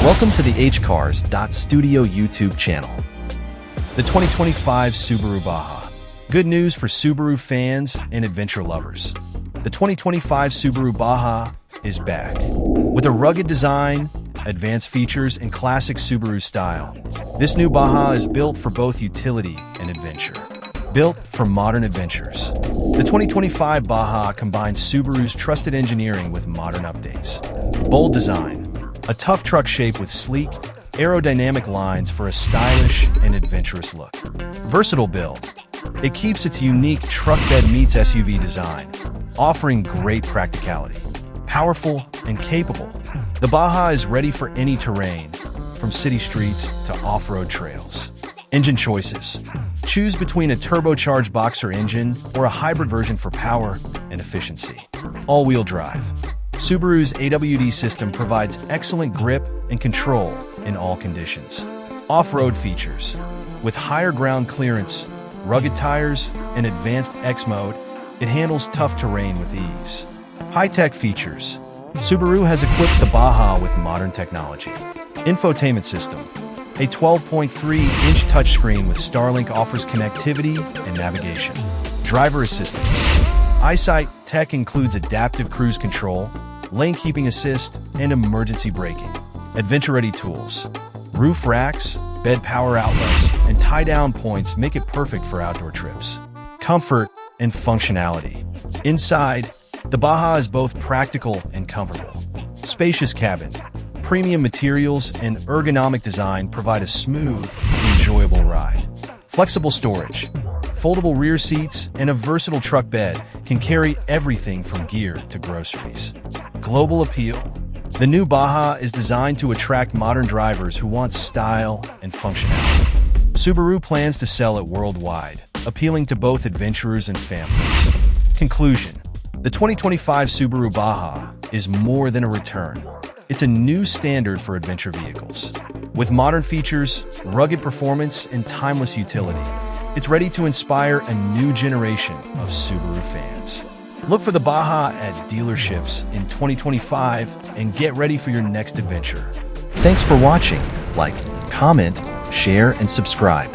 Welcome to the hcars.studio YouTube channel. The 2025 Subaru Baja. Good news for Subaru fans and adventure lovers. The 2025 Subaru Baja is back. With a rugged design, advanced features, and classic Subaru style, this new Baja is built for both utility and adventure. Built for modern adventures. The 2025 Baja combines Subaru's trusted engineering with modern updates. Bold design. A tough truck shape with sleek, aerodynamic lines for a stylish and adventurous look. Versatile build. It keeps its unique truck bed meets SUV design, offering great practicality. Powerful and capable, the Baja is ready for any terrain, from city streets to off-road trails. Engine choices. Choose between a turbocharged boxer engine or a hybrid version for power and efficiency. All-wheel drive. Subaru's AWD system provides excellent grip and control in all conditions. Off-road features. With higher ground clearance, rugged tires, and advanced X mode, it handles tough terrain with ease. High-tech features. Subaru has equipped the Baja with modern technology. Infotainment system. A 12.3-inch touchscreen with Starlink offers connectivity and navigation. Driver assistance. EyeSight tech includes adaptive cruise control, lane keeping assist, and emergency braking. Adventure-ready tools. Roof racks, bed power outlets, and tie-down points make it perfect for outdoor trips. Comfort and functionality. Inside, the Baja is both practical and comfortable. Spacious cabin. Premium materials and ergonomic design provide a smooth, enjoyable ride. Flexible storage. Foldable rear seats and a versatile truck bed can carry everything from gear to groceries. Global appeal. The new Baja is designed to attract modern drivers who want style and functionality. Subaru plans to sell it worldwide, appealing to both adventurers and families. Conclusion. The 2025 Subaru Baja is more than a return. It's a new standard for adventure vehicles. With modern features, rugged performance, and timeless utility, it's ready to inspire a new generation of Subaru fans. Look for the Baja at dealerships in 2025 and get ready for your next adventure. Thanks for watching. Like, comment, share, and subscribe.